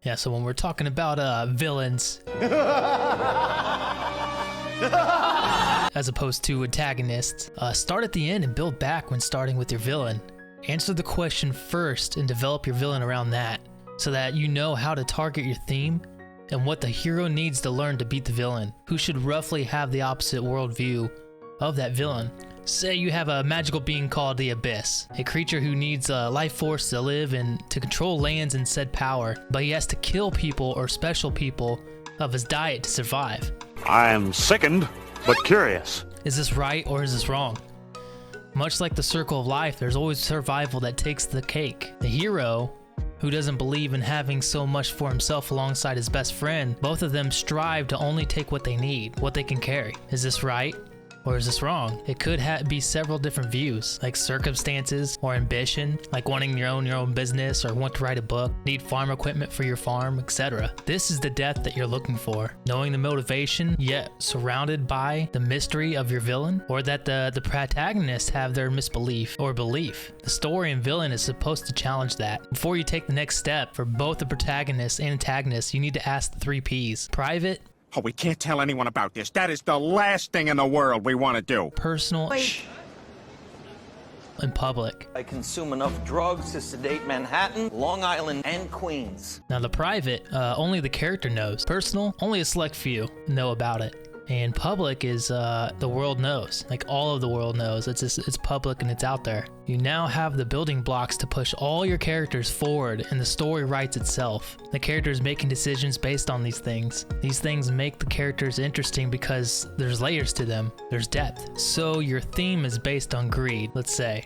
Yeah, so when we're talking about villains as opposed to antagonists, start at the end and build back when starting with your villain. Answer the question first and develop your villain around that, so that you know how to target your theme and what the hero needs to learn to beat the villain, who should roughly have the opposite worldview of that villain. Say you have a magical being called the Abyss, a creature who needs a life force to live and to control lands and said power, but he has to kill people or special people of his diet to survive. I am sickened, but curious. Is this right or is this wrong? Much like the circle of life, there's always survival that takes the cake. The hero, who doesn't believe in having so much for himself alongside his best friend, both of them strive to only take what they need, what they can carry. Is this right? Or is this wrong? It could be several different views, like circumstances or ambition, like wanting your own business or want to write a book, need farm equipment for your farm, etc. This is the depth that you're looking for. Knowing the motivation, yet surrounded by the mystery of your villain, or that the protagonists have their misbelief or belief. The story and villain is supposed to challenge that. Before you take the next step, for both the protagonist and antagonist, you need to ask the 3 Ps. Private. Oh, we can't tell anyone about this. That is the last thing in the world we want to do. Personal. In public. I consume enough drugs to sedate Manhattan, Long Island, and Queens. Now the private, only the character knows. Personal, only a select few know about it. And public is the world knows. Like all of the world knows. It's public and it's out there. You now have the building blocks to push all your characters forward, and the story writes itself. The characters making decisions based on these things. These things make the characters interesting because there's layers to them. There's depth. So your theme is based on greed, let's say.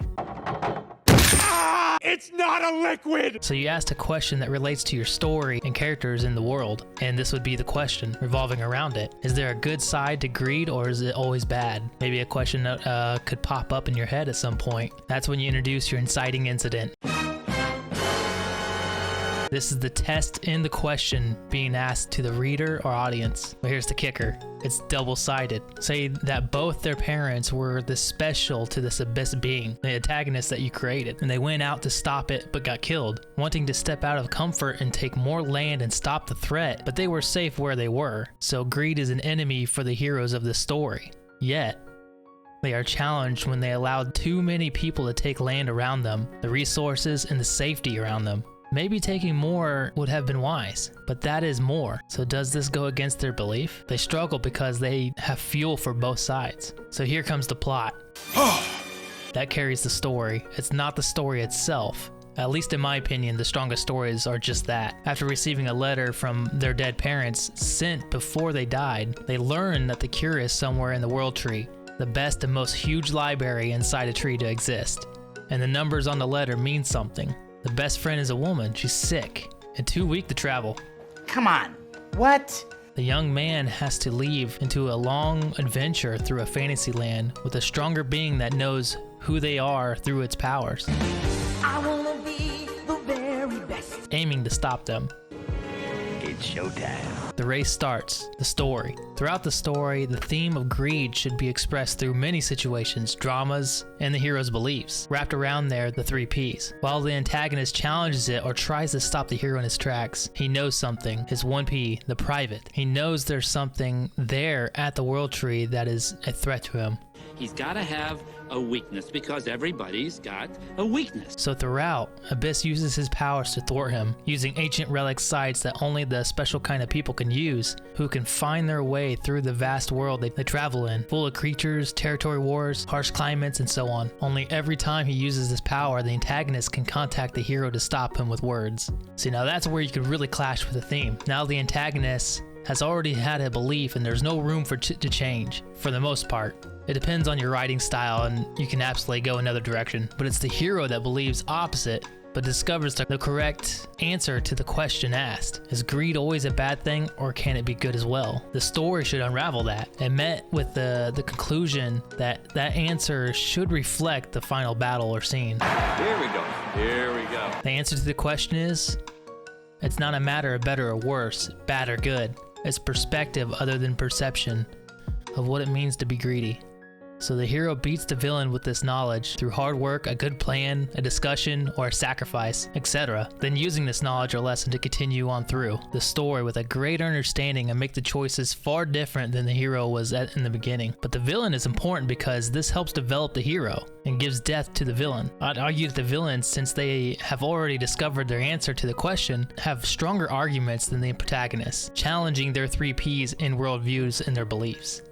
It's not a liquid! So you asked a question that relates to your story and characters in the world, and this would be the question revolving around it. Is there a good side to greed, or is it always bad? Maybe a question that could pop up in your head at some point. That's when you introduce your inciting incident. This is the test in the question being asked to the reader or audience. But here's the kicker. It's double-sided. Say that both their parents were this special to this abyss being, the antagonist that you created, and they went out to stop it but got killed, wanting to step out of comfort and take more land and stop the threat, but they were safe where they were. So greed is an enemy for the heroes of this story. Yet, they are challenged when they allowed too many people to take land around them, the resources and the safety around them. Maybe taking more would have been wise, but that is more. So does this go against their belief? They struggle because they have fuel for both sides. So here comes the plot. That carries the story. It's not the story itself. At least in my opinion, the strongest stories are just that. After receiving a letter from their dead parents sent before they died, they learn that the cure is somewhere in the world tree, the best and most huge library inside a tree to exist. And the numbers on the letter mean something. The best friend is a woman. She's sick and too weak to travel. Come on. What? The young man has to leave into a long adventure through a fantasy land with a stronger being that knows who they are through its powers, I wanna be the very best. aiming to stop them. It's showtime. The race starts. The story. Throughout the story, the theme of greed should be expressed through many situations, dramas, and the hero's beliefs. Wrapped around there, the 3 Ps. While the antagonist challenges it or tries to stop the hero in his tracks, he knows something. His 1 P, the private. He knows there's something there at the world tree that is a threat to him. He's got to have a weakness because everybody's got a weakness. So throughout, Abyss uses his powers to thwart him, using ancient relic sites that only the special kind of people can use, who can find their way through the vast world they travel in, full of creatures, territory wars, harsh climates, and so on. Only every time he uses this power, the antagonist can contact the hero to stop him with words. See, now that's where you could really clash with the theme. Now the antagonist has already had a belief and there's no room for to change, for the most part. It depends on your writing style and you can absolutely go another direction, but it's the hero that believes opposite but discovers the correct answer to the question asked. Is greed always a bad thing, or can it be good as well? The story should unravel that, and met with the conclusion that that answer should reflect the final battle or scene. Here we go. Here we go. The answer to the question is, it's not a matter of better or worse, bad or good. It's perspective other than perception of what it means to be greedy. So the hero beats the villain with this knowledge through hard work, a good plan, a discussion, or a sacrifice, etc. Then using this knowledge or lesson to continue on through the story with a greater understanding and make the choices far different than the hero was at in the beginning. But the villain is important because this helps develop the hero and gives depth to the villain. I'd argue that the villains, since they have already discovered their answer to the question, have stronger arguments than the protagonists, challenging their 3Ps in worldviews and their beliefs.